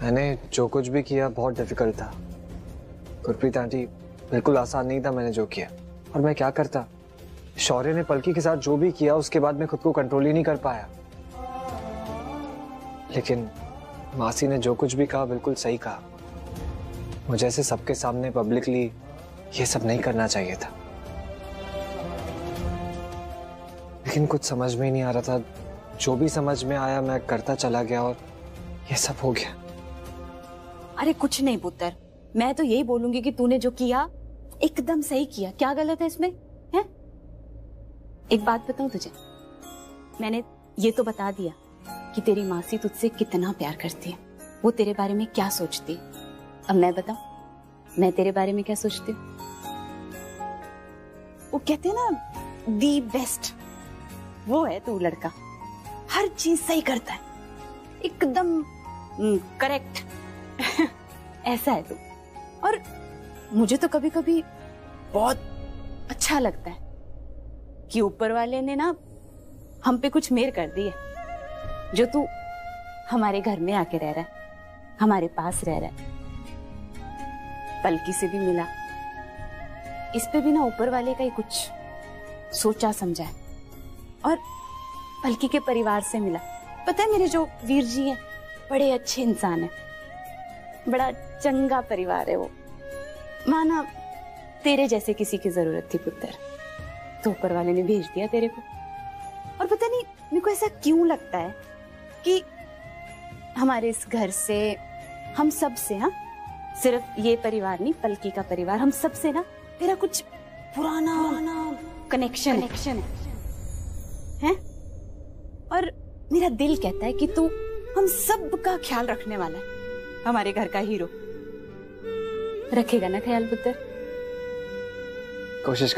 मैंने जो कुछ भी किया बहुत डिफिकल्ट था गुरप्रीत आंटी, बिल्कुल आसान नहीं था मैंने जो किया। और मैं क्या करता, शौर्य ने पलकी के साथ जो भी किया उसके बाद मैं खुद को कंट्रोल ही नहीं कर पाया। लेकिन मासी ने जो कुछ भी कहा बिल्कुल सही कहा। मुझे ऐसे सबके सामने पब्लिकली ये सब नहीं करना चाहिए था। लेकिन कुछ समझ में ही नहीं आ रहा था, जो भी समझ में आया मैं करता चला गया और ये सब हो गया। अरे कुछ नहीं पुत्र, मैं तो यही बोलूंगी कि तूने जो किया एकदम सही किया। क्या गलत है इसमें? है? एक बात बताऊं तुझे, मैंने ये तो बता दिया कि तेरी मासी तुझसे कितना प्यार करती है, वो तेरे बारे में क्या सोचती है। अब मैं बताऊं मैं तेरे बारे में क्या सोचती हूँ? वो कहते हैं ना दी बेस्ट, वो है तू लड़का। हर चीज सही करता है, एकदम करेक्ट ऐसा है तू। और मुझे तो कभी कभी बहुत अच्छा लगता है कि ऊपर वाले ने ना हम पे कुछ मेहर कर दी है, जो तू हमारे घर में आके रह रहा है, हमारे पास रह रहा है, पलकी से भी मिला। इस पे भी ना ऊपर वाले का ही कुछ सोचा समझा है। और पलकी के परिवार से मिला। पता है मेरे जो वीर जी हैं बड़े अच्छे इंसान हैं, बड़ा चंगा परिवार है वो। माना तेरे जैसे किसी की जरूरत थी पुत्र, तो ऊपर वाले ने भेज दिया तेरे को। और पता नहीं मेरे को ऐसा क्यों लगता है कि हमारे इस घर से, हम सब से, हाँ सिर्फ ये परिवार नहीं, पलकी का परिवार, हम सब से ना तेरा कुछ पुराना कनेक्शन है। और मेरा दिल कहता है कि तू हम सब का ख्याल रखने वाला है, हमारे घर का हीरो। रखेगा ना ख्याल पुत्र? कोशिश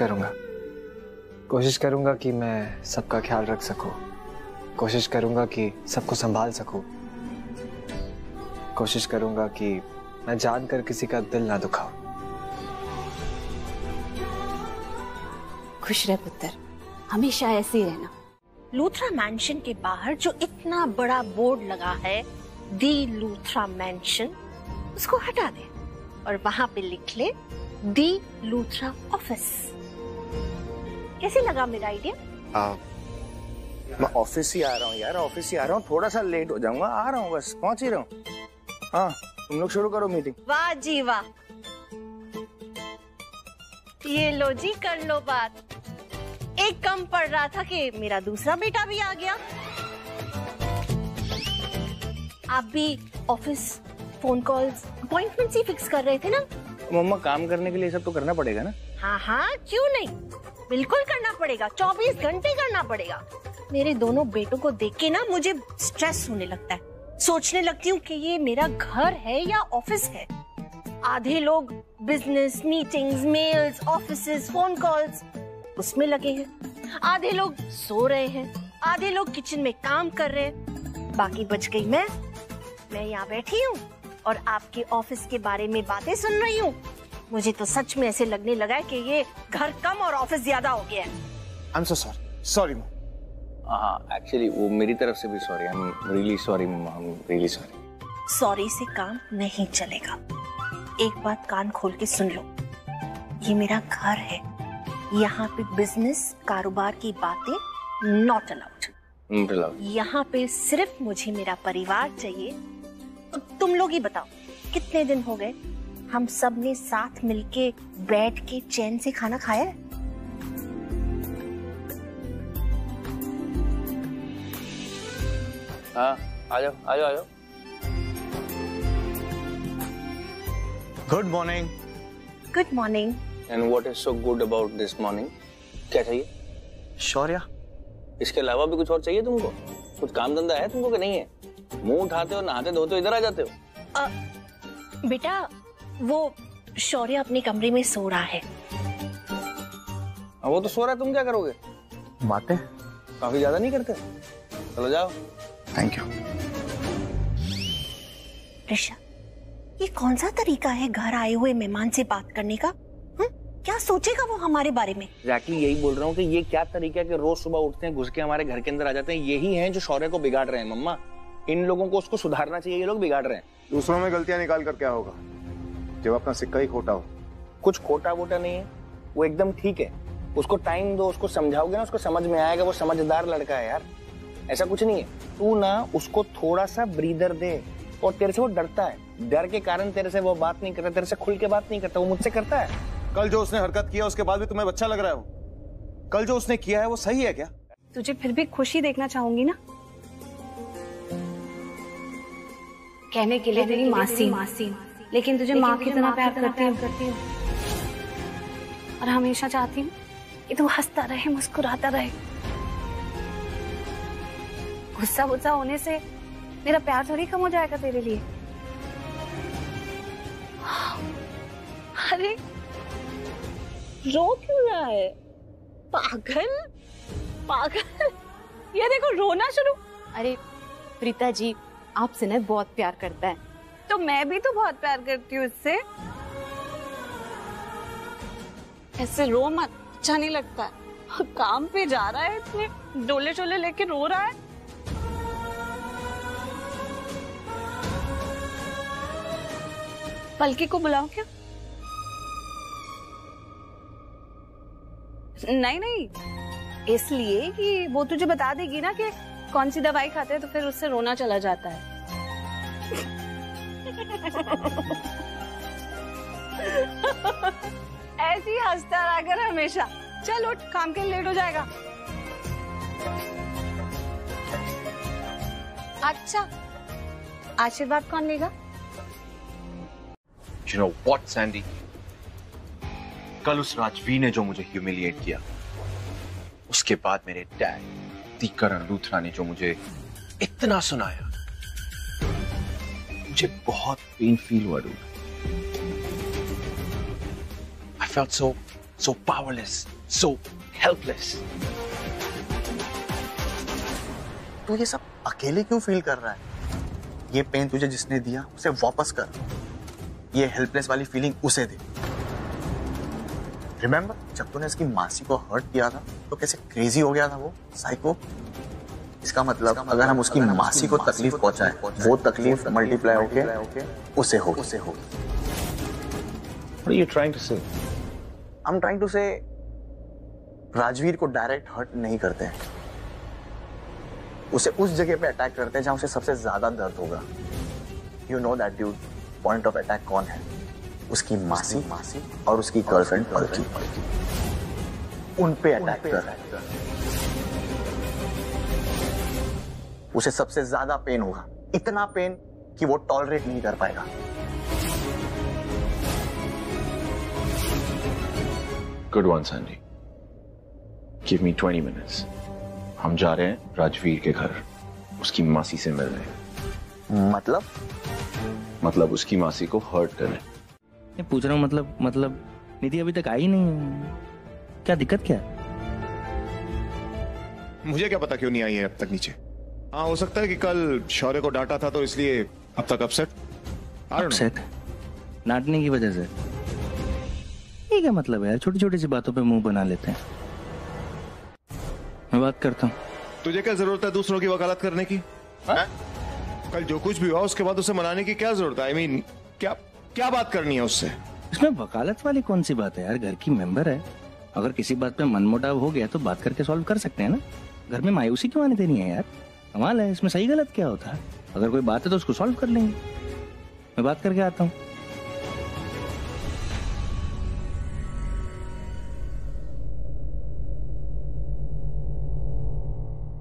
करूंगा कि मैं सबका ख्याल रख सकूं। कोशिश करूंगा कि सबको संभाल सकूं। कोशिश करूंगा कि मैं जानकर किसी का दिल ना दुखाऊं। खुश रह पुत्र, हमेशा ऐसे ही रहना। लूथरा मैंशन के बाहर जो इतना बड़ा बोर्ड लगा है, दी लूथरा मैंशन, उसको हटा दे और वहां पे लिख ले दी लूथरा ऑफिस। कैसे लगा मेरा आइडिया? मैं ऑफिस ही आ रहा हूँ यार, ऑफिस ही आ रहा हूँ, थोड़ा सा लेट हो जाऊंगा, आ रहा हूँ, बस पहुंच ही रहा हूँ। हाँ तुम लोग शुरू करो मीटिंग। वाह जी वाह, ये लो जी, कर लो बात। एक कम पड़ रहा था कि मेरा दूसरा बेटा भी आ गया। आप भी ऑफिस फोन कॉल्स अपॉइंटमेंट्स ही फिक्स कर रहे थे ना? मम्मा काम करने के लिए सब तो करना पड़ेगा ना? हाँ हाँ क्यों नहीं, बिल्कुल करना पड़ेगा, 24 घंटे करना पड़ेगा। मेरे दोनों बेटों को देख के ना मुझे स्ट्रेस होने लगता है। सोचने लगती हूँ कि ये मेरा घर है या ऑफिस है। आधे लोग business meetings, mails, offices, phone calls उसमें लगे हैं, आधे लोग सो रहे हैं, आधे लोग किचन में काम कर रहे हैं, बाकी बच गई मैं यहाँ बैठी हूँ और आपके ऑफिस के बारे में बातें सुन रही हूँ। मुझे तो सच में ऐसे लगने लगा है कि ये घर कम और ऑफिस ज्यादा हो गया है। I'm so sorry. Sorry mom. हाँ एक्चुअली वो मेरी तरफ से भी sorry. I'm really sorry mama. I'm really sorry. Sorry से काम नहीं चलेगा। एक बात कान खोल के सुन लो, ये मेरा घर है, यहाँ पे बिजनेस कारोबार की बातें नॉट अलाउड। यहाँ पे सिर्फ मुझे मेरा परिवार चाहिए। तुम लोग ही बताओ, कितने दिन हो गए हम सब ने साथ मिलके बैठ के चैन से खाना खाया है? हाँ आ जाओ। Good morning. Good morning. And what is so good about this morning? क्या चाहिए? शौर्य, इसके अलावा भी कुछ और चाहिए तुमको? कुछ काम धंधा है तुमको कि नहीं है? मुंह उठाते हो, नहाते धोते हो, इधर आ जाते हो। बेटा वो शौर्य अपने कमरे में सो रहा है। वो तो सो रहा है, तुम क्या करोगे? बातें काफी ज्यादा नहीं करते? चलो जाओ। Thank you. ऋषा, ये कौन सा तरीका है घर आए हुए मेहमान से बात करने का? क्या सोचेगा वो हमारे बारे में? एग्जैक्टली यही बोल रहा हूँ कि ये क्या तरीका है कि रोज सुबह उठते हैं, घुस के हमारे घर के अंदर आ जाते हैं। यही हैं जो शौर्य को बिगाड़ रहे हैं मम्मा। इन लोगों को उसको सुधारना चाहिए, ये लोग बिगाड़ रहे हैं। दूसरों में गलतियां निकाल कर क्या होगा जब अपना सिक्का ही खोटा हो। कुछ खोटा वोटा नहीं है, वो एकदम ठीक है। उसको टाइम दो, उसको समझाओगे ना, उसको समझ में आएगा। वो समझदार लड़का है यार, ऐसा कुछ नहीं है। तू ना उसको थोड़ा सा ब्रीदर दे। और तेरे से वो डरता है, डर के कारण तेरे से वो बात नहीं करता, तेरे से खुल के बात नहीं करता। वो मुझसे करता है। कल जो उसने हरकत किया उसके बाद भी तुम्हें अच्छा लग रहा है? कल जो उसने किया है वो सही है क्या? तुझे फिर भी खुशी देखना चाहूंगी ना। कहने के लिए तेरी मासी, लेकिन तुझे माँ की तरह प्यार करती हूँ और हमेशा चाहती हूँ कि तू हंसता रहे, मुस्कुराता रहे। गुस्सा होने से मेरा प्यार थोड़ी कम हो जाएगा तेरे लिए। अरे रो क्यों रहा है? पागल पागल, ये देखो रोना शुरू। अरे प्रीता जी, आपसे ना बहुत प्यार करता है, तो मैं भी तो बहुत प्यार करती हूँ इससे। ऐसे रो मत, अच्छा नहीं लगता है। काम पे जा रहा है, इतने डोले शोले लेके रो रहा है। पलकी को बुलाओ क्या? नहीं, इसलिए कि वो तुझे बता देगी ना कि कौन सी दवाई खाते हैं, तो फिर उससे रोना चला जाता है। ऐसी हंसता रहा कर हमेशा। चल उठ, काम के लिए लेट हो जाएगा। अच्छा, आशीर्वाद कौन लेगा? You know what, Sandy? कल उस राजवीर ने जो मुझे ह्यूमिलिएट किया, उसके बाद मेरे डैड तीकरण लूथरा ने जो मुझे इतना सुनाया, मुझे बहुत पेन फील हुआ dude. I felt so powerless, so helpless. तू ये सब अकेले क्यों फील कर रहा है? ये पेन तुझे जिसने दिया उसे वापस कर। ये हेल्पलेस वाली फीलिंग उसे दे। रिमेंबर जब तूने इसकी मासी को हर्ट किया था तो कैसे क्रेजी हो गया था वो साइको। इसका मतलब अगर हम उसकी मासी को तकलीफ पहुंचाएं, वो तकलीफ मल्टीप्लाई होके उसे हो। What are you trying to say? I'm trying to say Rajveer को डायरेक्ट हर्ट नहीं करते हैं, उसे उस जगह पे अटैक करते हैं जहां उसे सबसे ज्यादा दर्द होगा। You know that dude, point of attack कौन है? उसकी मासी और उसकी गर्लफ्रेंड पलकी। उन पे अटैक कर रहा है। उसे सबसे ज्यादा पेन होगा, इतना पेन कि वो टॉलरेट नहीं कर पाएगा। Good one, Sandy. Give me 20 minutes. हम जा रहे हैं राजवीर के घर, उसकी मासी से मिलने। मतलब उसकी मासी को हर्ट करने। मैं पूछ रहा हूँ मतलब निधि अभी तक आई नहीं है, क्या दिक्कत क्या? मुझे क्या पता क्यों नहीं आई है अब तक नीचे। हाँ, हो सकता है कि कल शौर्य को डांटा था तो इसलिए अब तक अपसेट डांटने की वजह से। ये क्या मतलब है यार, छोटी छोटी सी बातों पे मुंह बना लेते हैं। मैं बात करता हूँ। तुझे क्या जरूरत है दूसरों की वकालत करने की? कल जो कुछ भी हुआ उसके बाद उसे मनाने की क्या जरूरत है? आई मीन क्या बात करनी है उससे? इसमें वकालत वाली कौन सी बात है यार, घर की मेंबर है। अगर किसी बात पे मनमुटाव हो गया तो बात करके सॉल्व कर सकते हैं ना। घर में मायूसी क्यों आने देनी है यार? कमाल है, इसमें सही गलत क्या होता है? अगर कोई बात है तो उसको सॉल्व कर लेंगे। मैं बात करके आता हूँ।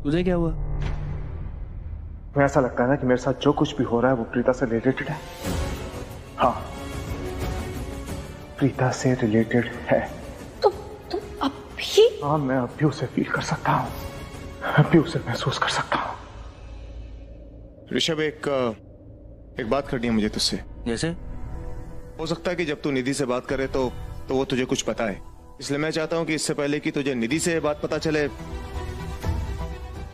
तुझे क्या हुआ? मुझे ऐसा लगता है ना कि मेरे साथ जो कुछ भी हो रहा है वो प्रीता से रिलेटेड है। हाँ, प्रीता से रिलेटेड है। तुम अभी? हाँ, मैं अभी उसे फील कर सकता हूँ, अभी उसे महसूस कर सकता हूँ। ऋषभ, एक बात करनी है मुझे तुझसे। जैसे? हो सकता है कि जब तू निधि से बात करे तो वो तुझे कुछ पता है, इसलिए मैं चाहता हूँ कि इससे पहले कि तुझे निधि से बात पता चले,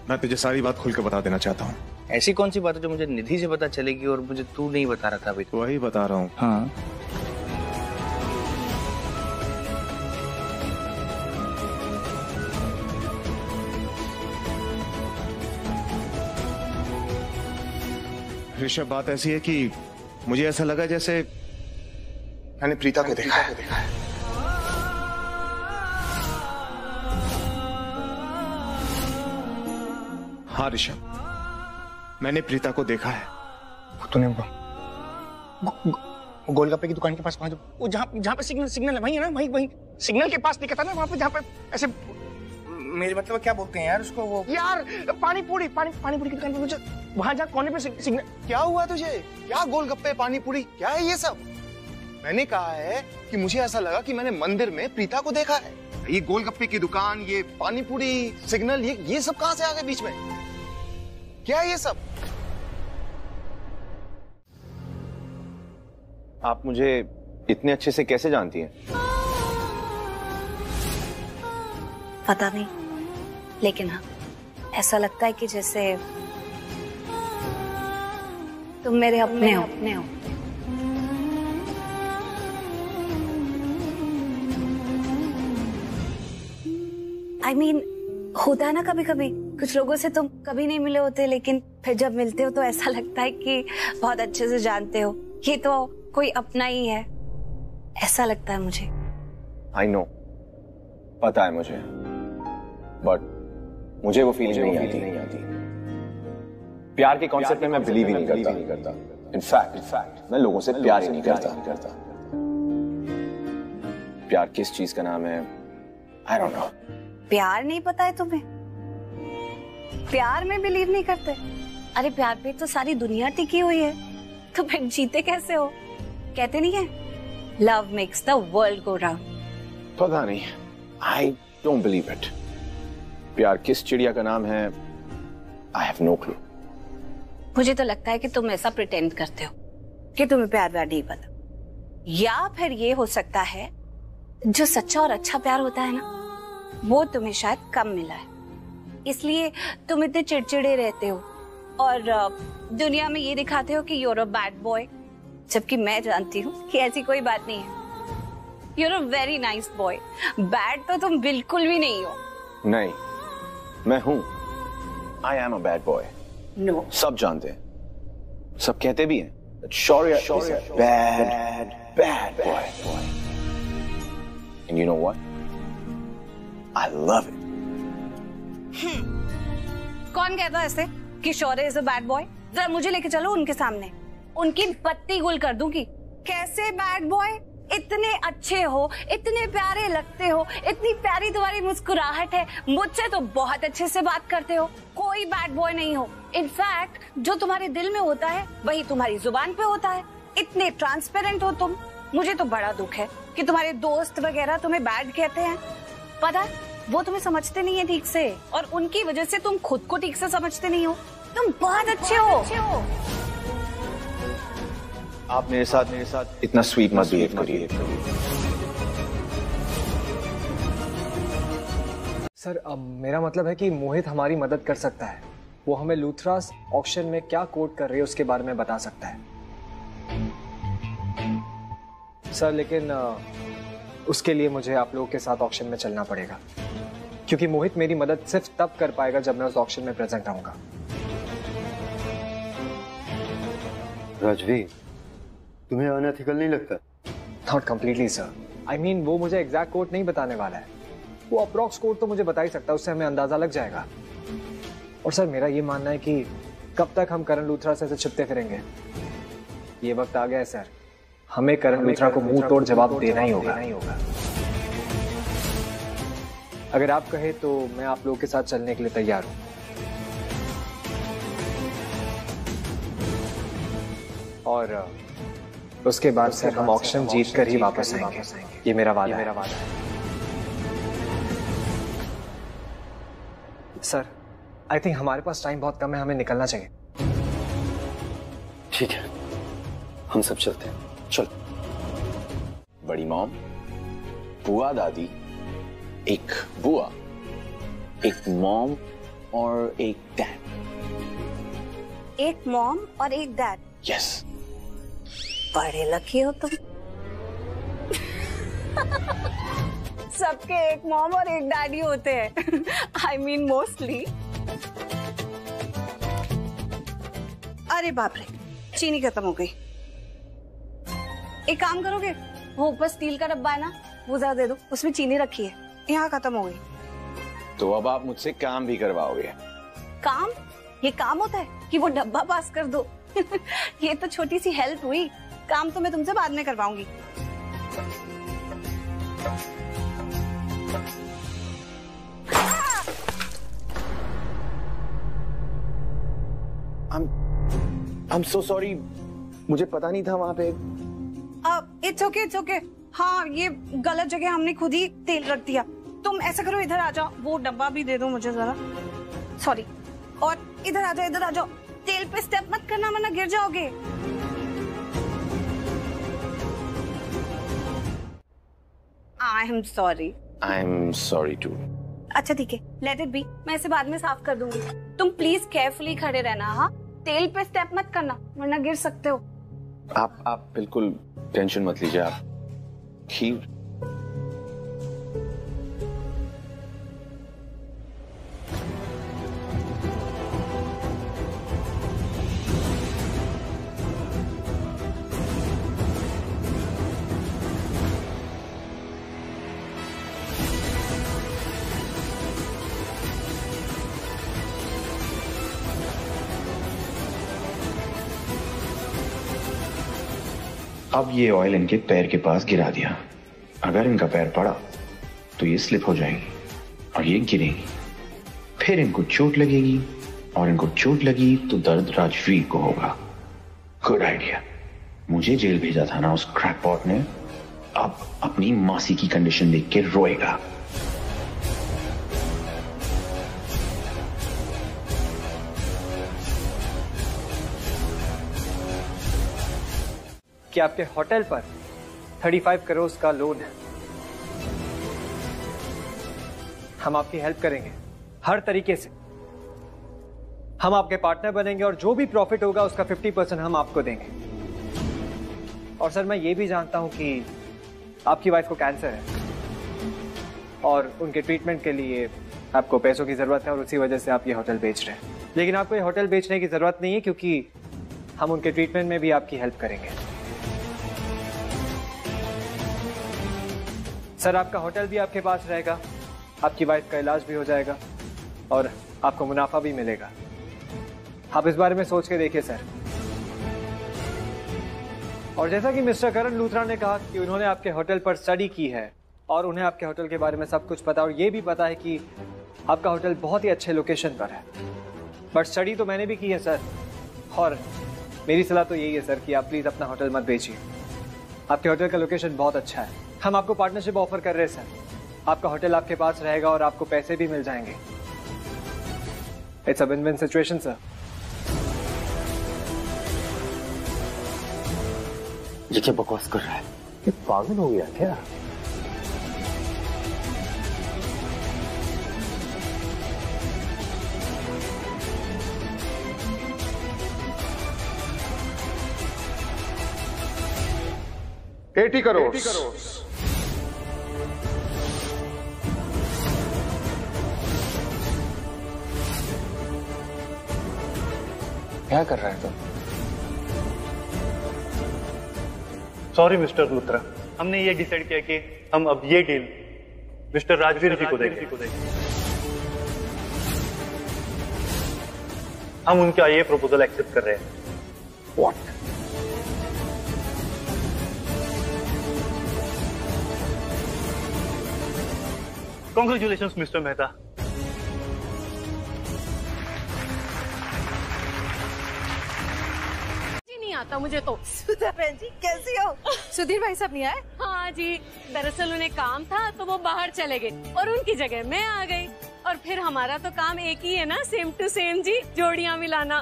मैं तुझे सारी बात खुल के बता देना चाहता हूँ। ऐसी कौन सी बात है जो मुझे निधि से पता चलेगी और मुझे तू नहीं बता रहा था अभी? वही बता रहा हूँ। हाँ, ऋषभ, बात ऐसी है कि मुझे ऐसा लगा जैसे मैंने प्रीता को देखा है। हाँ ऋषभ, मैंने प्रीता को देखा है। तूने गोलगप्पे की दुकान के पास पहुंच, वो जहाँ पे सिग्नल है, वही है ना, वही सिग्नल के पास दिखा था ना, वहाँ पे जहाँ पे ऐसे, मेरे मतलब क्या बोलते हैं यार उसको, वो यार पानी पूरी की दुकान पे मुझे वहां जहाँ कोने पे सिग्नल। क्या हुआ तुझे? क्या गोलगप्पे पानी पूरी, क्या है ये सब? मैंने कहा है कि मुझे ऐसा लगा कि मैंने मंदिर में प्रीता को देखा है। ये गोलगप्पे की दुकान, ये पानी पूरी, सिग्नल, ये सब कहां से आ गए बीच में? क्या है ये सब? आप मुझे इतने अच्छे से कैसे जानती हैं? पता नहीं, लेकिन हाँ, ऐसा लगता है कि जैसे तुम मेरे अपने हो। I mean, होता है ना कभी कभी, कुछ लोगों से तुम कभी नहीं मिले होते, लेकिन फिर जब मिलते हो तो ऐसा लगता है कि बहुत अच्छे से जानते हो, ये तो कोई अपना ही है, ऐसा लगता है मुझे। I know, पता है मुझे, बट मुझे वो फीलिंग नहीं आती। प्यार के कॉन्सेप्ट में मैं बिलीव ही नहीं करता। इनफैक्ट मैं लोगों से प्यार ही नहीं करता। प्यार किस चीज का नाम है, I don't know। प्यार नहीं पता है तुम्हें? प्यार में बिलीव नहीं करते? अरे प्यार पे तो सारी दुनिया टिकी हुई है, तो फिर जीते कैसे हो? कहते नहीं है, love makes the world go round. पता नहीं, I don't believe it। प्यार किस चिड़िया का नाम है, I have no clue। मुझे तो लगता है कि तुम ऐसा प्रिटेंड करते हो कि तुम्हें प्यार व्यार नहीं पता, या फिर ये हो सकता है जो सच्चा और अच्छा प्यार होता है ना, वो तुम्हें शायद कम मिला है, इसलिए तुम इतने चिड़चिड़े रहते हो और दुनिया में ये दिखाते हो कि यूर अ बैड बॉय, जबकि मैं जानती हूँ कि ऐसी कोई बात नहीं है। You're a very nice boy, bad तो तुम बिल्कुल भी नहीं हो। नहीं, मैं हूँ, I am a bad boy। No। सब जानते हैं, सब कहते भी हैं, शौर्य is a bad boy। And you know what? I love it। कौन कहता है ऐसे कि शौर्य इज अ बैड बॉय? जरा मुझे लेके चलो उनके सामने, उनकी बत्ती गुल कर दूंगी। कैसे बैड बॉय? इतने अच्छे हो, इतने प्यारे लगते हो, इतनी प्यारी तुम्हारी मुस्कुराहट है, मुझसे तो बहुत अच्छे से बात करते हो, कोई बैड बॉय नहीं हो। इनफैक्ट जो तुम्हारे दिल में होता है वही तुम्हारी जुबान पे होता है, इतने ट्रांसपेरेंट हो तुम। मुझे तो बड़ा दुख है कि तुम्हारे दोस्त वगैरह तुम्हें बैड कहते हैं। पता है, वो तुम्हें समझते नहीं है ठीक से, और उनकी वजह से तुम खुद को ठीक से समझते नहीं हो। तुम बहुत अच्छे हो। आप मेरे साथ इतना स्वीट मत बिहेव करिए। सर, मेरा मतलब है कि मोहित हमारी मदद कर सकता है। वो हमें लूथरास ऑक्शन में क्या कोट कर रही है उसके बारे में बता सकता है सर, लेकिन उसके लिए मुझे आप लोगों के साथ ऑक्शन में चलना पड़ेगा, क्योंकि मोहित मेरी मदद सिर्फ तब कर पाएगा जब मैं उस ऑक्शन में प्रेजेंट रहूंगा। राजवीर, तुम्हें अनएथिकल नहीं लगता? Not completely sir. I mean, वो मुझे एग्जैक्ट कोट नहीं बताने वाला है, वो अप्रॉक्स कोट तो मुझे बता ही सकता है, उससे हमें अंदाजा लग जाएगा। और सर, मेरा ये मानना है कि कब तक हम करण लूथरा से छिपते फिरेंगे? ये वक्त आ गया है सर, हमें करण लूथरा को मुंह तोड़ जवाब देना ही होगा। अगर आप कहे तो मैं आप लोगों के साथ चलने के लिए तैयार हूं। और उसके बाद सर हम ऑक्शन जीत कर ही वापस आएंगे, ये मेरा वादा है। सर, आई थिंक हमारे पास टाइम बहुत कम है, हमें निकलना चाहिए। ठीक है, हम सब चलते हैं। चल। बड़ी मॉम, बुआ दादी, एक बुआ, एक मॉम और एक डैड। एक मॉम और एक डैड? यस। बड़े लकी हो तुम। सबके एक मॉम और एक डैडी होते हैं। I mean mostly. अरे बाप रे, चीनी खत्म हो गई। एक काम करोगे, वो ऊपर स्टील का डब्बा है ना, वो जरा दे दो, उसमें चीनी रखी है, यहाँ खत्म हो गई। तो अब आप मुझसे काम भी करवाओगे? काम? ये काम होता है कि वो डब्बा पास कर दो? ये तो छोटी सी हेल्प हुई, काम तो मैं तुमसे बाद में करवाऊंगी। I'm so sorry, मुझे पता नहीं था वहां पे। It's okay, it's okay. हाँ, ये गलत जगह हमने खुद ही तेल रख दिया। तुम ऐसा करो, इधर आ जाओ, वो डब्बा भी दे दो मुझे जरा। सॉरी। और इधर आ जाओ, इधर आ जाओ। तेल पे स्टेप मत करना वरना गिर जाओगे। I am sorry. I am sorry too. अच्छा ठीक है, लेट इट बी, मैं इसे बाद में साफ कर दूंगी। तुम प्लीज केयरफुली खड़े रहना। हाँ, तेल पे स्टेप मत करना वरना गिर सकते हो। आप बिल्कुल टेंशन मत लीजिए। आप खीर अब ये ऑयल इनके पैर के पास गिरा दिया। अगर इनका पैर पड़ा तो ये स्लिप हो जाएंगी और ये गिरेंगी, फिर इनको चोट लगेगी और इनको चोट लगी तो दर्द राजवीर को होगा। Good idea. मुझे जेल भेजा था ना उस क्रैकपॉट ने, अब अपनी मासी की कंडीशन देख के रोएगा। कि आपके होटल पर 35 करोड़ का लोन है। हम आपकी हेल्प करेंगे हर तरीके से। हम आपके पार्टनर बनेंगे और जो भी प्रॉफिट होगा उसका 50% हम आपको देंगे। और सर, मैं ये भी जानता हूं कि आपकी वाइफ को कैंसर है और उनके ट्रीटमेंट के लिए आपको पैसों की जरूरत है और उसी वजह से आप ये होटल बेच रहे हैं। लेकिन आपको ये होटल बेचने की जरूरत नहीं है, क्योंकि हम उनके ट्रीटमेंट में भी आपकी हेल्प करेंगे। सर, आपका होटल भी आपके पास रहेगा, आपकी वाइफ का इलाज भी हो जाएगा और आपको मुनाफा भी मिलेगा। आप इस बारे में सोच के देखिए सर। और जैसा कि मिस्टर करण लूथरा ने कहा कि उन्होंने आपके होटल पर स्टडी की है और उन्हें आपके होटल के बारे में सब कुछ पता, और ये भी पता है कि आपका होटल बहुत ही अच्छे लोकेशन पर है। बट स्टडी तो मैंने भी की है सर, और मेरी सलाह तो यही है सर कि आप प्लीज अपना होटल मत बेचिए। आपके होटल का लोकेशन बहुत अच्छा है। हम आपको पार्टनरशिप ऑफर कर रहे हैं सर। आपका होटल आपके पास रहेगा और आपको पैसे भी मिल जाएंगे। It's a win win situation sir. ये क्या बकवास कर रहा है? ये पागल हो गया क्या? $80 करोड़। क्या कर रहा है तुम? सॉरी मिस्टर लूथरा, हमने ये डिसाइड किया कि हम अब ये डील मिस्टर राजवीर जी को देंगे। हम उनका ये प्रपोजल एक्सेप्ट कर रहे हैं। What? Congratulations mister Mehta. नहीं आता मुझे तो। सुधा बहन जी कैसी हो? सुधीर भाई साहब नहीं आए? हाँ जी, दरअसल उन्हें काम था तो वो बाहर चले गए और उनकी जगह मैं आ गई। और फिर हमारा तो काम एक ही है ना, सेम टू सेम जी, जोड़ियां मिलाना।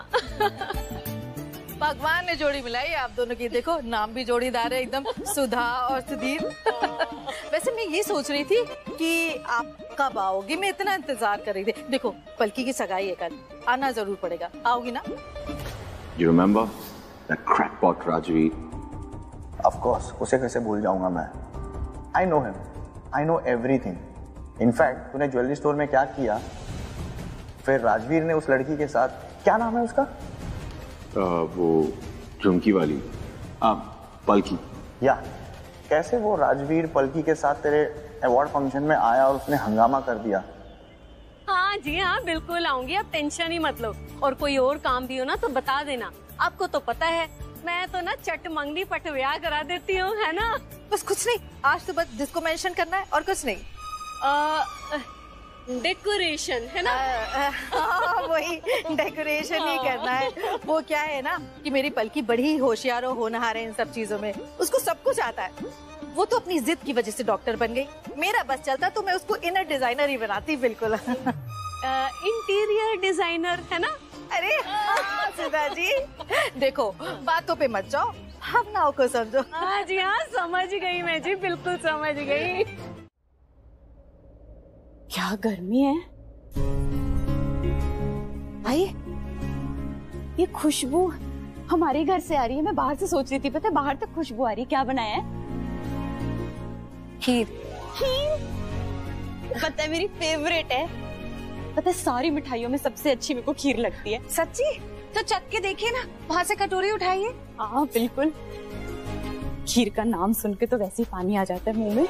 भगवान ने जोड़ी मिलाई आप दोनों की। देखो नाम भी जोड़ीदार है एकदम, सुधा और सुधीर। वैसे मैं ये सोच रही थी कि आप कब आओगी, मैं इतना इंतजार कर रही थी। देखो पलकी की सगाई है कल, आना जरूर पड़ेगा। आओगी ना? You remember that crackpot Rajveer? Of course, उसे कैसे भूल जाऊंगा मैं? I know him, I know everything. In fact तूने ज्वेलरी स्टोर में क्या किया, फिर राजवीर ने उस लड़की के साथ, क्या नाम है उसका? वो झुमकी वाली आप पलकी? या कैसे वो राजवीर पलकी के साथ तेरे अवार्ड फंक्शन में आया और उसने हंगामा कर दिया? हाँ जी हाँ, बिल्कुल आऊंगी, आप टेंशन ही मत लो। और कोई और काम भी हो ना तो बता देना। आपको तो पता है मैं तो ना चट मंगनी पट ब्याह करा देती हूँ, है ना। बस कुछ नहीं, आज तो बस जिसको मेंशन करना है और कुछ नहीं। डेकोरेशन है ना। वही डेकोरेशन ही करना है। वो क्या है ना कि मेरी पलकी बड़ी ही होशियार और होनहार है इन सब चीजों में, उसको सब कुछ आता है। वो तो अपनी जिद की वजह से डॉक्टर बन गई, मेरा बस चलता तो मैं उसको इनर डिजाइनर ही बनाती। बिल्कुल इंटीरियर डिजाइनर है ना। अरे सुधा जी देखो, बातों पे मत जाओ, भावनाओं को समझो। हाँ जी हाँ, समझ गई मैं जी, बिल्कुल समझ गई। क्या गर्मी है भाई, ये खुशबू हमारे घर से आ रही है। मैं बाहर से सोच रही थी, पता है बाहर तक खुशबू आ रही है। क्या बनाया है? खीर। खीर पता है मेरी फेवरेट है। पता है सारी मिठाइयों में सबसे अच्छी मेरे को खीर लगती है। सच्ची? तो चख के देखिए ना, वहाँ से कटोरी उठाइए। हाँ बिल्कुल, खीर का नाम सुन के तो वैसे ही पानी आ जाता है मुंह में।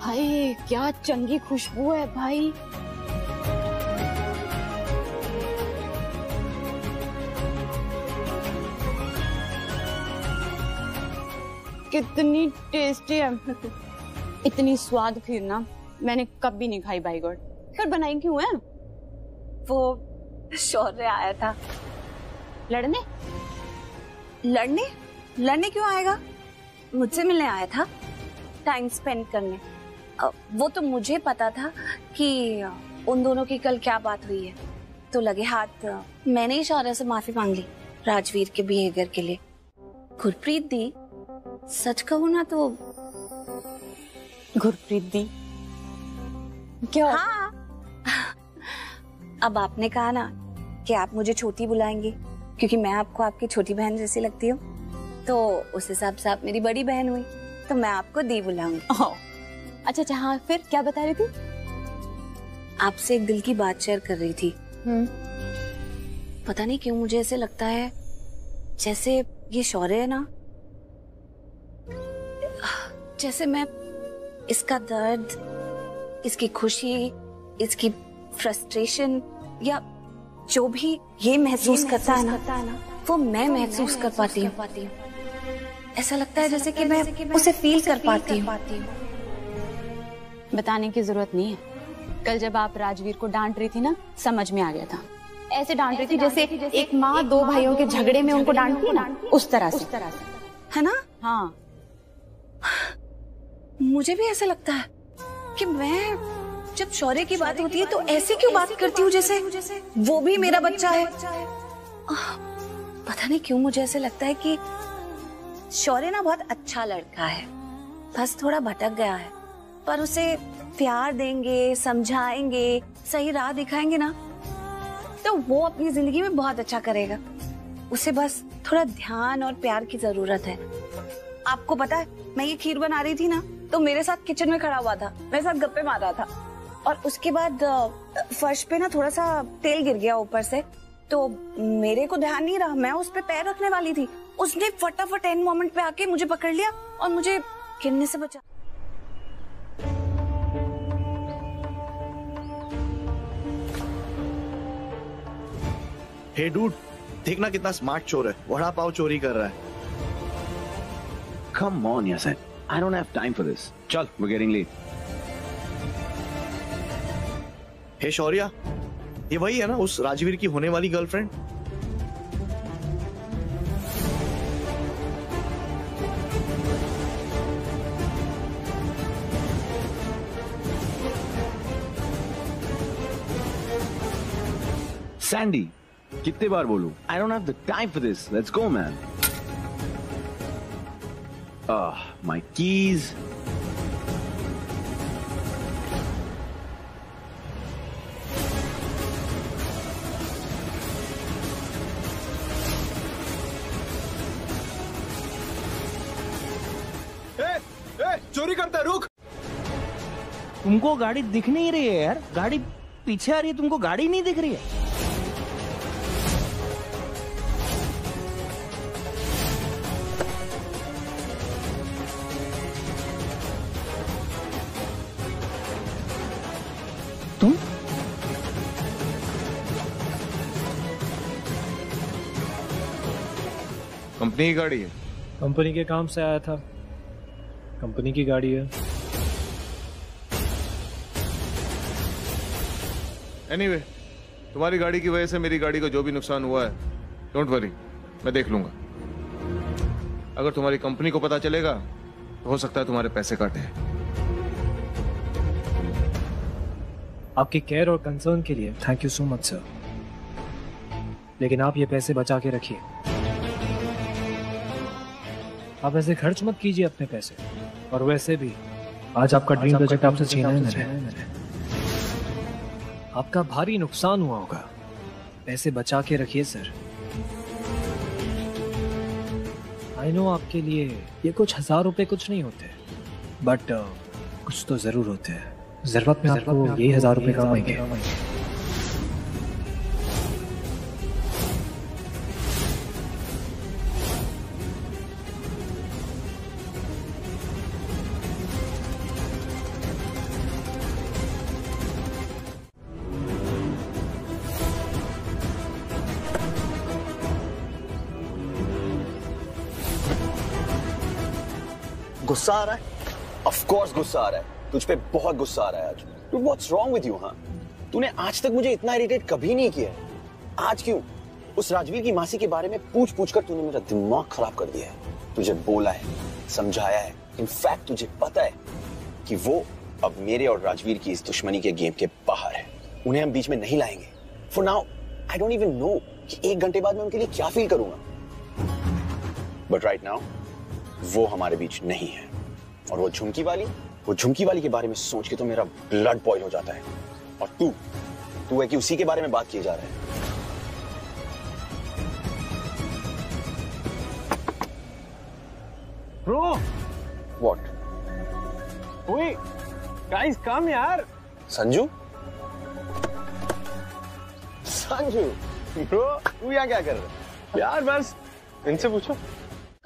भाई क्या चंगी खुशबू है भाई। कितनी टेस्टी है। इतनी स्वाद खीर ना मैंने कभी नहीं खाई बाई गॉड। पर बनाई क्यों है? वो शौर्य आया था लड़ने। लड़ने? लड़ने क्यों आएगा? मुझसे मिलने आया था, टाइम स्पेंड करने। वो तो मुझे पता था कि उन दोनों की कल क्या बात हुई है, तो लगे हाथ मैंने ही शौर्य से माफी मांग ली राजवीर के बिहेवियर के लिए। गुरप्रीत दी, सच कहूँ ना तो गुरप्रीत दी क्या? हाँ अब आपने कहा ना कि आप मुझे छोटी बुलाएंगी क्योंकि मैं आपको आपकी छोटी बहन जैसी लगती हूँ, तो उस हिसाब से आप मेरी बड़ी बहन हुई, तो मैं आपको दी बुलाऊंगी। अच्छा हाँ, फिर क्या बता रही थी? आपसे एक दिल की बात शेयर कर रही थी। पता नहीं क्यों मुझे ऐसे लगता है जैसे ये शौर्य है ना, जैसे मैं इसका दर्द, इसकी खुशी, इसकी फ्रस्ट्रेशन या जो भी ये महसूस करता है ना, वो मैं महसूस कर पाती हूँ। ऐसा लगता है जैसे कि मैं उसे फील कर पाती हूँ। बताने की जरूरत नहीं है। कल जब आप राजवीर को डांट रही थी ना, समझ में आ गया था। ऐसे डांट रही थी जैसे एक माँ दो भाइयों के झगड़े में उनको डांटती है ना, उस तरह से है ना। हाँ मुझे भी ऐसा लगता है कि मैं जब शौर्य की बात होती है तो ऐसे क्यों बात करती हूँ जैसे वो भी मेरा बच्चा है। पता नहीं क्यों मुझे ऐसे लगता है कि शौर्य ना बहुत अच्छा लड़का है, बस थोड़ा भटक गया है, पर उसे प्यार देंगे, समझाएंगे, सही राह दिखाएंगे ना, तो वो अपनी जिंदगी में बहुत अच्छा करेगा। उसे बस थोड़ा ध्यान और प्यार की जरूरत है। आपको पता है मैं ये खीर बना रही थी ना, तो मेरे साथ किचन में खड़ा हुआ था, मेरे साथ गप्पे मार रहा था, और उसके बाद फर्श पे ना थोड़ा सा तेल गिर गया ऊपर से, तो मेरे को ध्यान नहीं रहा, मैं उस पे पैर रखने वाली थी, उसने फटाफट एंड मोमेंट पे आके मुझे पकड़ लिया और मुझे गिरने से बचा। हे डूड, देखना कितना स्मार्ट चोर है, वड़ा पाव चोरी कर रहा है। Come on, Yasin. I don't have time for this. चल, we're getting late. हे शौर्या, ये वही है ना उस राजवीर की होने वाली गर्लफ्रेंड? Sandy, कितने बार बोलूं? I don't have the time for this. Let's go, man. My keys. चोरी करता, रुक। तुमको गाड़ी दिख नहीं रही है यार, गाड़ी पीछे आ रही है, तुमको गाड़ी नहीं दिख रही है। कंपनी की गाड़ी है? कंपनी के काम से आया था, कंपनी की गाड़ी है। एनीवे, तुम्हारी गाड़ी की वजह से मेरी गाड़ी को जो भी नुकसान हुआ है, डोंट वरी, मैं देख लूंगा। अगर तुम्हारी कंपनी को पता चलेगा तो हो सकता है तुम्हारे पैसे काटे। आपकी केयर और कंसर्न के लिए thank you so much sir, लेकिन आप ये पैसे बचा के रखिए। आप ऐसे खर्च मत कीजिए अपने पैसे, और वैसे भी आज आपका ड्रीम प्रोजेक्ट आपसे छीना है मैंने। आपका भारी नुकसान हुआ होगा, पैसे बचा के रखिए सर। आई नो आपके लिए ये कुछ 1000 रुपए कुछ नहीं होते, बट कुछ तो जरूर होते हैं। जरूरत में आपको यही 1000 रुपए काम आएंगे। गुस्सा आ रहा है? ऑफ कोर्स गुस्सा आ रहा है। तुझ पे बहुत गुस्सा आ रहा है आज। Dude, what's wrong with you, हाँ? तूने आज तक मुझे इतना इरिटेट कभी नहीं किया है। आज क्यों? उस राजवीर की मासी के बारे में पूछ कर तूने मेरा दिमाग खराब कर दिया है। तुझे बोला है, समझाया है। इनफैक्ट तुझे पता है कि वो अब मेरे और राजवीर की इस दुश्मनी के गेम के बाहर है। उन्हें हम बीच में नहीं लाएंगे। For now, I don't even know कि 1 घंटे बाद मैं उनके लिए क्या फील करूंगा। But right now, वो हमारे बीच नहीं है। और वो झुमकी वाली के बारे में सोच के तो मेरा ब्लड बॉयल हो जाता है। और तू है कि उसी के बारे में बात किए जा रहा है। Bro, what? ओए, गाइस कम यार। संजू ब्रो, तू यहाँ क्या कर रहा है? यार बस इनसे पूछो।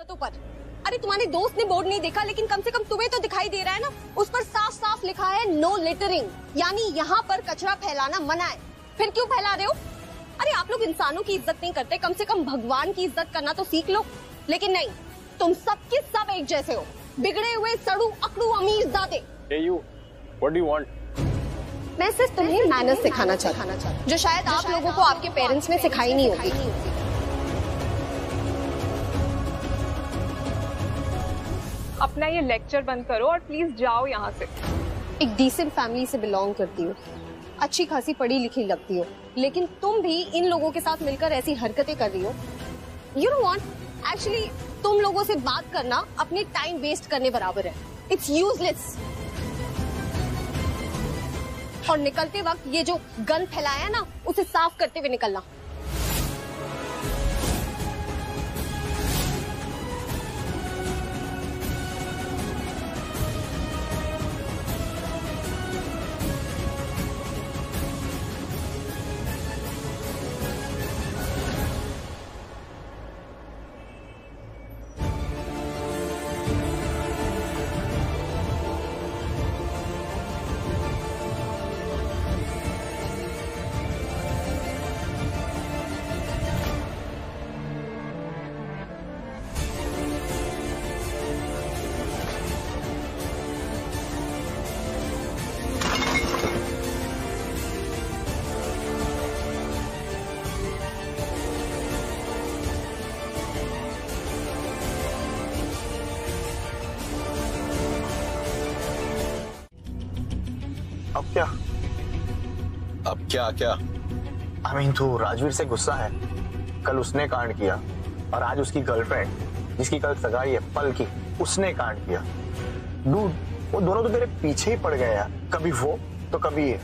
तो पर अरे तुम्हारे दोस्त ने बोर्ड नहीं देखा, लेकिन कम से कम तुम्हें तो दिखाई दे रहा है ना। उस पर साफ साफ लिखा है नो लिटरिंग, यानी यहाँ पर कचरा फैलाना मना है। फिर क्यों फैला रहे हो? अरे आप लोग इंसानों की इज्जत नहीं करते, कम से कम भगवान की इज्जत करना तो सीख लो। लेकिन नहीं, तुम सब के सब एक जैसे हो, बिगड़े हुए सड़ू अकड़ू अमीरजादे। Hey you, what do you want? मैं सिर्फ तुम्हें मैनर्स सिखाना चाहती हूँ, जो शायद आप लोगों को आपके पेरेंट्स ने सिखाई नहीं होगी। अपना ये लेक्चर बंद करो और प्लीज जाओ यहाँ से। एक डिसेंट फैमिली से बिलोंग करती हो, अच्छी खासी पढ़ी लिखी लगती हो, लेकिन तुम भी इन लोगों के साथ मिलकर ऐसी हरकतें कर रही हो। यू नो व्हाट, एक्चुअली तुम लोगों से बात करना अपने टाइम वेस्ट करने बराबर है। It's useless. और निकलते वक्त ये जो गन फैलाया ना, उसे साफ करते हुए निकलना। अब क्या? I mean, तू राजवीर से गुस्सा है। कल उसने कांड किया, और आज उसकी गर्लफ्रेंड जिसकी कल सगाई है पलकी, उसने कांड किया। डूड, वो दोनों तो तेरे पीछे ही पड़ गए यार। कभी वो तो कभी ये।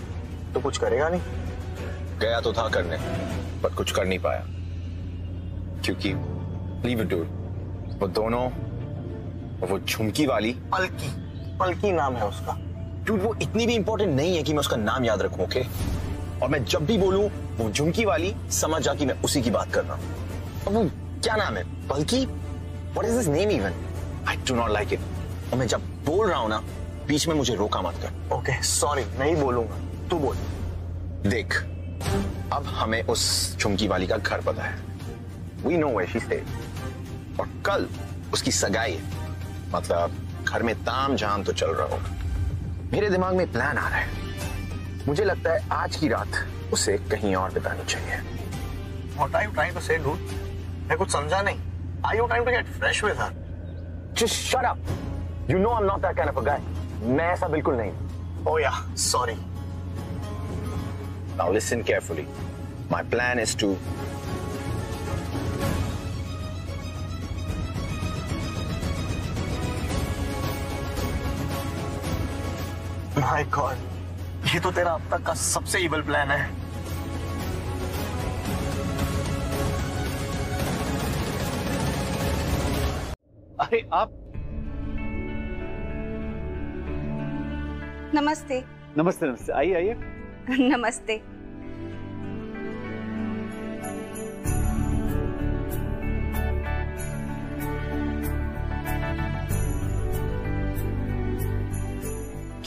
तो कुछ करेगा नहीं? गया तो था करने, पर कुछ कर नहीं पाया, क्योंकि लीव इट डूड, वो दोनों, वो झुमकी वाली, पलकी नाम है उसका। डूड, वो इतनी भी इंपॉर्टेंट नहीं है कि मैं उसका नाम याद रखूं, ओके? और मैं जब भी बोलूं वो झुमकी वाली, समझ जा कि मैं उसी की बात कर रहा हूं। अब वो क्या नाम है? पलकी? What is his name even? I do not like it. और मैं जब बोल रहा हूं ना, बीच में मुझे रोका मत कर। ओके, सॉरी, नहीं बोलूंगा, तू बोल। देख, अब हमें उस झुमकी वाली का घर पता है। We know where she stays. और कल उसकी सगाई है, मतलब घर में ताम झाम तो चल रहा होगा। मेरे दिमाग में प्लान आ रहा है। मुझे लगता है आज की रात उसे कहीं और बितानी चाहिए। What are you trying to say, dude? मैं कुछ समझा नहीं। Are you trying to get fresh with her? Just shut up. You know I'm not that kind of a guy. मैं ऐसा बिल्कुल नहीं। Oh yeah, sorry. Now listen carefully. My plan is to My God, ये तो तेरा अब तक का सबसे इवल प्लान है। अरे आप। नमस्ते। नमस्ते नमस्ते, आइए आइए। नमस्ते।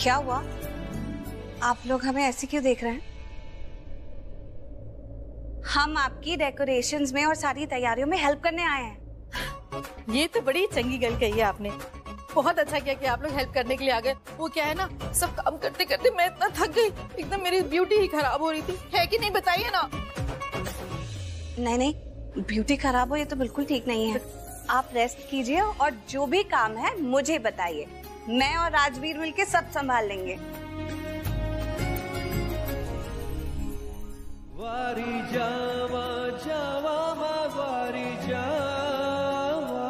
क्या हुआ? आप लोग हमें ऐसे क्यों देख रहे हैं? हम आपकी डेकोरेशंस में और सारी तैयारियों में हेल्प करने आए हैं। ये तो बड़ी चंगी गल कही है आपने। बहुत अच्छा किया कि आप लोग हेल्प करने के लिए आ गए। वो क्या है ना, सब काम करते करते मैं इतना थक गई, एकदम मेरी ब्यूटी ही खराब हो रही थी। है कि नहीं, बताइए ना। नहीं नहीं, ब्यूटी खराब हो ये तो बिल्कुल ठीक नहीं है। आप रेस्ट कीजिए और जो भी काम है मुझे बताइए, मैं और राजवीर मिलके सब संभाल लेंगे। वारी जावा जावा वारी जावा,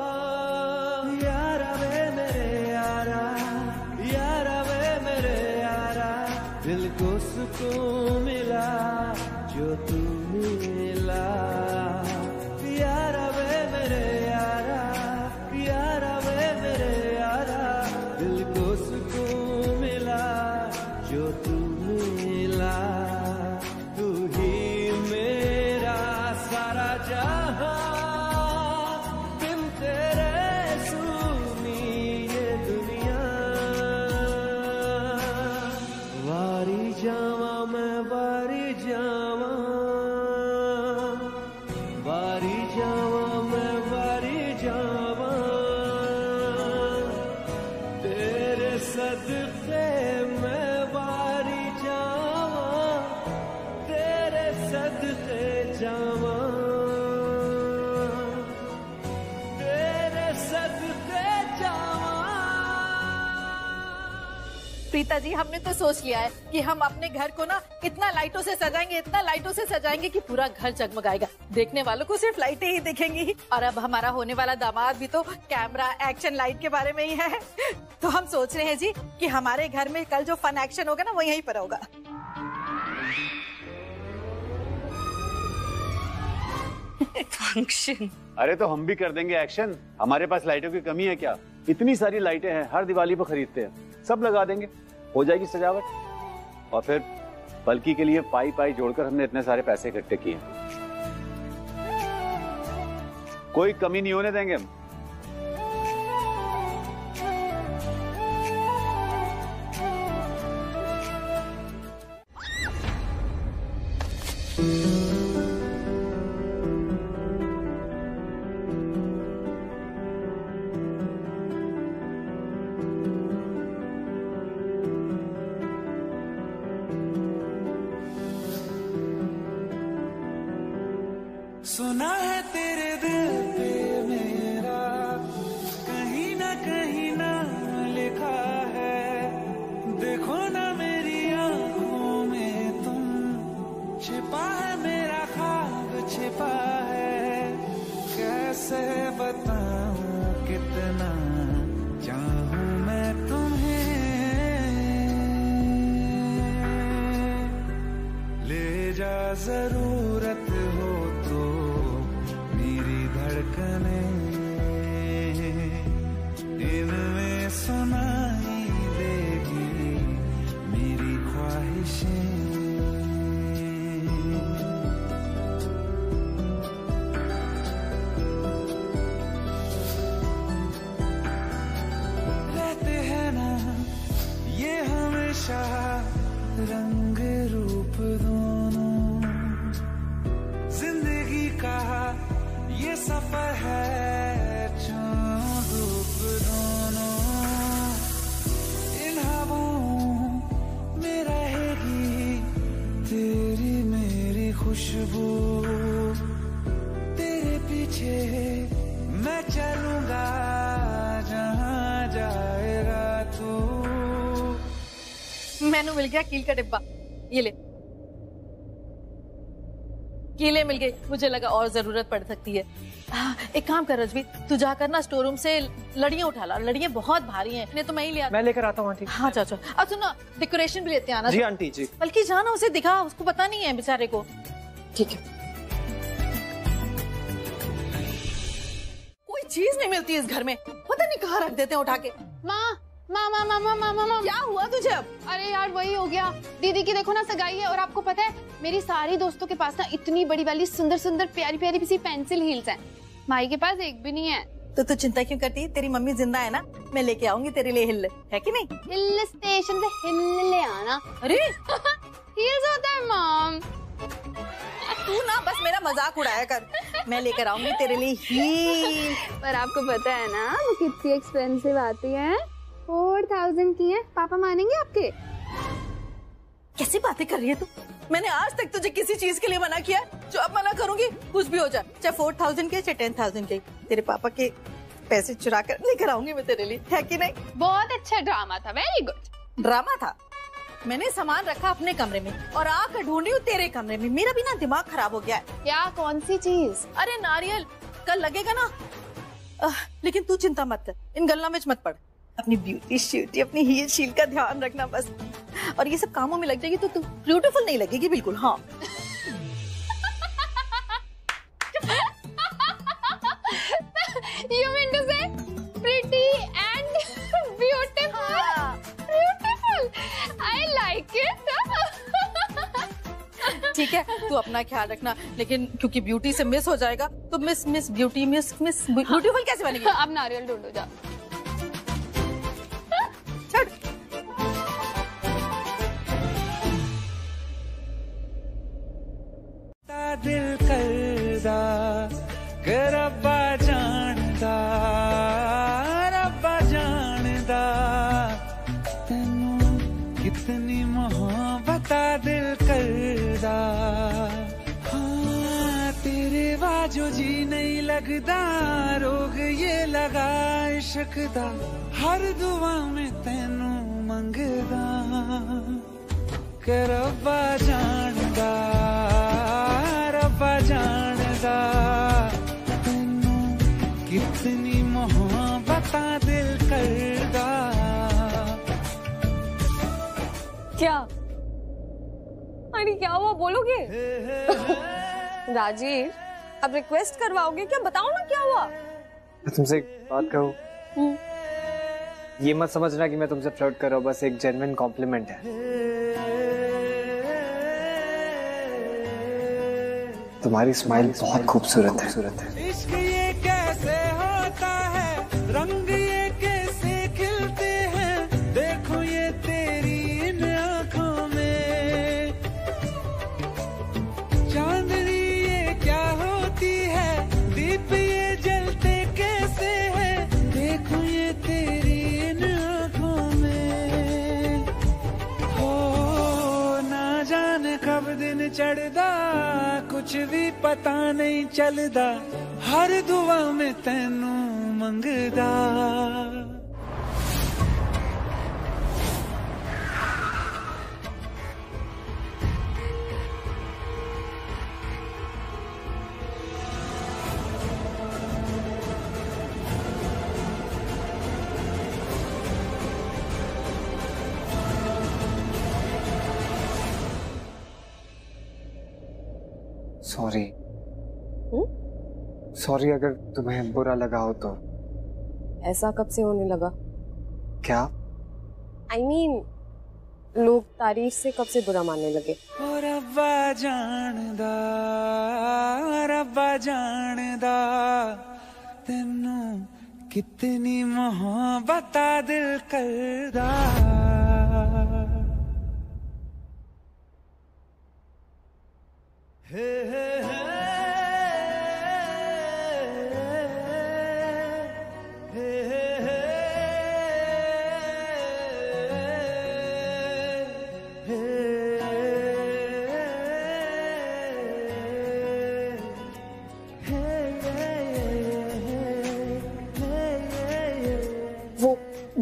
यारा वे मेरे यारा, यारा वे मेरे यारा, दिल को सुकून मिला जो तू मिला। यारा वे मेरे यारा, यारा वे मेरे यारा, दिल को सुकून मिला जो तू मिला। तू ही मेरा सारा जहां, बिन तेरे सुनी ये दुनिया। वारी जावा मैं वारी जावा, वारी जावा मैं वारी जावा, तेरे सदके मैं वारी जावा, तेरे सदके जावा, तेरे सदके जावा। प्रीता जी, हमने तो सोच लिया है कि हम अपने घर को ना इतना लाइटों से सजाएंगे, इतना लाइटों से सजाएंगे कि पूरा घर जगमगाएगा। देखने वालों को सिर्फ लाइटें ही दिखेंगी। और अब हमारा होने वाला दामाद भी तो कैमरा एक्शन लाइट के बारे में ही है। तो हम सोच रहे हैं जी कि हमारे घर में कल जो फन एक्शन होगा ना वो यहीं पर होगा। फंक्शन? अरे तो हम भी कर देंगे एक्शन। हमारे पास लाइटों की कमी है क्या? इतनी सारी लाइटें हैं, हर दिवाली पर खरीदते हैं, सब लगा देंगे, हो जाएगी सजावट। और फिर पलकी के लिए पाई पाई जोड़कर हमने इतने सारे पैसे इकट्ठे किए, कोई कमी नहीं होने देंगे हम। सुना है तेरे दिल पे मेरा कहीं ना लिखा है। देखो ना मेरी आंखों में तुम, छिपा है मेरा ख्वाब छिपा है। कैसे बताऊं कितना चाहूं मैं तुम्हें, ले जा जरूरत हो तो मेरी धड़कनें, इनमें सुनाई देगी मेरी ख्वाहिशें। रहते हैं ना ये हमेशा रंग रूप दोनों, जिंदगी का ये सफर है खुशबू, तेरे पीछे मैं चलूंगा जहां जाएगा तू। मैनू मिल गया कील का डिब्बा, ये ले। कीले मिल गई, मुझे लगा और जरूरत पड़ सकती है। एक काम कर रजवी, तू जाकर ना स्टोर रूम से लड़ियां उठा ला, लड़ियां बहुत भारी हैं, नहीं तो मैं ही ले आता। मैं लेकर आता हूँ आंटी। हाँ चाचा। अब सुनो, डेकोरेशन भी लेते आना। जी आंटी जी। बल्कि जाना उसे दिखा, उसको पता नहीं है बेचारे को। ठीक है। कोई चीज नहीं मिलती इस घर में, पता नहीं कहाँ रख देते हैं उठा के। माँ माँ माँ माँ माँ माँ माँ, क्या हुआ तुझे अब? अरे यार वही हो गया, दीदी की देखो ना सगाई है, और आपको पता है मेरी सारी दोस्तों के पास ना इतनी बड़ी वाली सुंदर सुंदर प्यारी प्यारी सी पेंसिल हील्स हैं, माई के पास एक भी नहीं है। तो तू चिंता क्यों करती है? तेरी मम्मी जिंदा है ना, मैं लेके आऊंगी तेरे लिए हिल, है कि नहीं? हिल स्टेशन से हिल ले आना। अरे हील्स होता है मॉम। तू ना बस मेरा मजाक उड़ाया कर, मैं लेकर आऊंगी तेरे लिए हील। पर आपको पता है ना वो कितनी एक्सपेंसिव आती है, 4000 की है। पापा मानेंगे आपके? कैसी बातें कर रही है तू? मैंने आज तक तुझे किसी चीज के लिए मना किया? जो अब मना करूंगी कुछ भी हो जाए, चाहे 4000 के चाहे 10,000 के, तेरे पापा के पैसे चुरा कर लेकर आऊंगी मैं तेरे लिए, है कि नहीं? बहुत अच्छा ड्रामा था, वेरी गुड। ड्रामा था? मैंने सामान रखा अपने कमरे में और आकर ढूंढ रही हूँ तेरे कमरे में। मेरा भी ना दिमाग खराब हो गया है। क्या? कौन सी चीज? अरे नारियल, कल लगेगा ना। लेकिन तू चिंता मत कर, इन गल्ला में मत पड़। अपनी ब्यूटी श्यूटी, अपनी हील शील का ध्यान रखना बस, और ये सब कामों में लग जाएगी तो तू ब्यूटीफुल नहीं लगेगी बिल्कुल। हाँ You mean to say pretty and beautiful? Beautiful. I like it. ठीक है, तू अपना ख्याल रखना, लेकिन क्योंकि ब्यूटी से मिस हो जाएगा तो मिस ब्यूटीफुल कैसे बनेगी? अब नारियल ढूंढो जा। दिल करदा के रब्बा जानदा, रब्बा जानदा तेनू कितनी मोहब्बत दिल करदा। हाँ तेरे बाजो जी नहीं लगदा, रोग ये लगा इश्क दा, हर दुआ में तेनू मंगदा के रब्बा जानदा, रब्बा जानदा तेनू कितनी मोहब्बत दिल करदा। क्या? अरे क्या हुआ, बोलोगे? राजीव, अब रिक्वेस्ट करवाओगे क्या? बताओ ना क्या हुआ। मैं तुमसे एक बात कहूँ, ये मत समझना कि मैं तुमसे फ्लर्ट कर रहा हूँ, बस एक जेन्युइन कॉम्प्लीमेंट है। तुम्हारी स्माइल बहुत खूबसूरत है। इश्क ये कैसे होता है, रंग ये कैसे खिलते हैं, देखो ये तेरी इन आँखों में, चांदनी ये क्या होती है, दीप ये जलते कैसे हैं, देखो ये तेरी इन आँखों में। हो ना जाने कब दिन चढ़दा, कुछ भी पता नहीं चलदा, हर दुआ में तेनू मंगदा। सॉरी, सॉरी अगर तुम्हें बुरा लगा हो तो। ऐसा कब से होने लगा? क्या? I mean, लोग तारीफ से कब से बुरा मानने लगे? रब्बा जानदा, रब्बा जानदा तेनू कितनी मोहब्बत दिल करदा।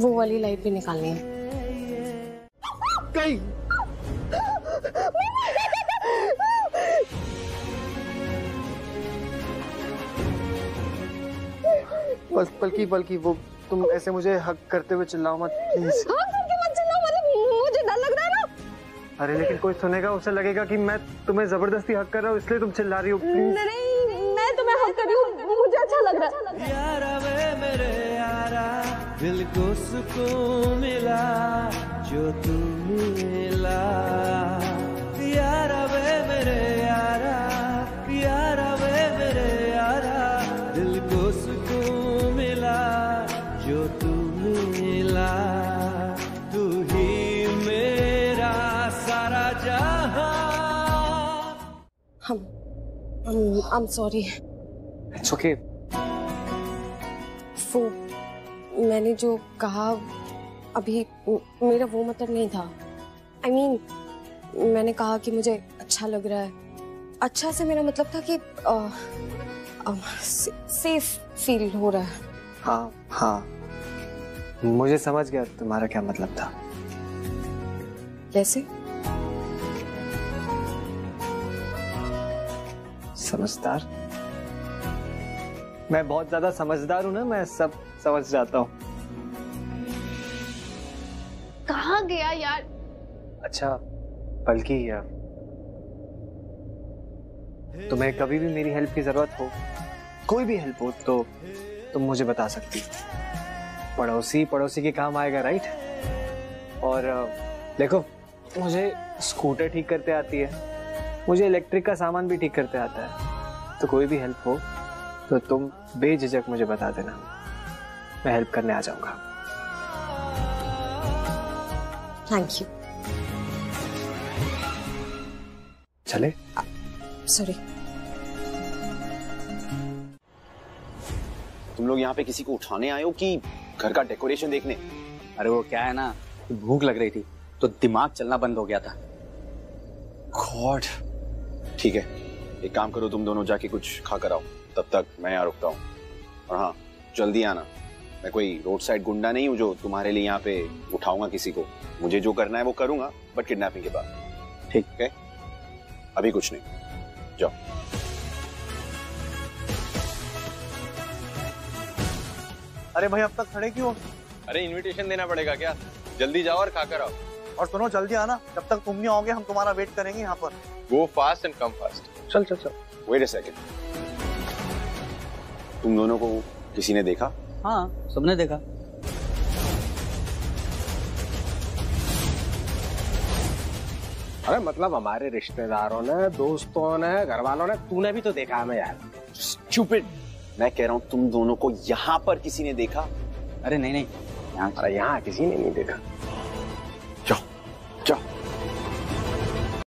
वो वाली लाइट भी निकालनी है। कहीं बस पलकी पलकी, वो तुम ऐसे मुझे हक करते हुए चिल्लाओ मत प्लीज। मुझे डर लग रहा है ना। अरे लेकिन कोई सुनेगा, उसे लगेगा कि मैं तुम्हें जबरदस्ती हक कर रहा हूँ, इसलिए तुम चिल्ला रही हो। नहीं, मैं तुम्हें हक कर रही हूँ, मुझे अच्छा लग रहा है। यारा वे मेरे यारा, दिल को सुकून मिला जो तू मिला। यारा वे मेरे यारा, यारा वे मेरे यारा, दिल को सुकून मिला जो तू मिला। तू ही मेरा सारा जहां। I'm sorry। It's okay। वो मैंने जो कहा अभी मेरा वो मतलब नहीं था। I mean, मैंने कहा कि मुझे अच्छा लग रहा है। अच्छा से मेरा मतलब था कि सेफ फील हो रहा है। हाँ हाँ, मुझे समझ गया तुम्हारा क्या मतलब था। कैसे? समझदार। मैं बहुत ज्यादा समझदार हूँ ना, मैं सब समझ जाता हूँ। कहाँ गया यार? अच्छा बल्कि तुम्हें कभी भी मेरी हेल्प की जरूरत हो, कोई भी हेल्प हो, तो तुम मुझे बता सकती। पड़ोसी पड़ोसी के काम आएगा, राइट? और देखो, मुझे स्कूटर ठीक करते आती है, मुझे इलेक्ट्रिक का सामान भी ठीक करते आता है, तो कोई भी हेल्प हो तो तुम बेझिझक मुझे बता देना, मैं हेल्प करने आ जाऊंगा। Thank you. चले? सॉरी। तुम लोग यहाँ पे किसी को उठाने आए हो कि घर का डेकोरेशन देखने? अरे वो क्या है ना, भूख लग रही थी तो दिमाग चलना बंद हो गया था। गॉड। ठीक है, एक काम करो, तुम दोनों जाके कुछ खा कर आओ, तब तक मैं यहाँ रुकता हूँ। और हाँ, जल्दी आना। मैं कोई रोड साइड गुंडा नहीं हूँ जो तुम्हारे लिए यहाँ पे उठाऊंगा किसी को। मुझे जो करना है वो करूंगा, बट किडनैपिंग के बाद। ठीक है? अभी कुछ नहीं, जाओ। अरे भाई अब तक खड़े क्यों? अरे इनविटेशन देना पड़ेगा क्या? जल्दी जाओ और खाकर आओ। और सुनो, जल्दी आना, जब तक तुम नहीं आओगे हम तुम्हारा वेट करेंगे यहाँ पर। Go fast and come fast। चल चल चल। Wait a second। तुम दोनों को किसी ने देखा? हाँ, सबने देखा। अरे मतलब हमारे रिश्तेदारों ने, दोस्तों ने, घर वालों ने, तूने भी तो देखा हमें यार। Stupid। मैं कह रहा हूँ तुम दोनों को यहाँ पर किसी ने देखा? अरे नहीं नहीं, यहाँ किसी ने नहीं देखा।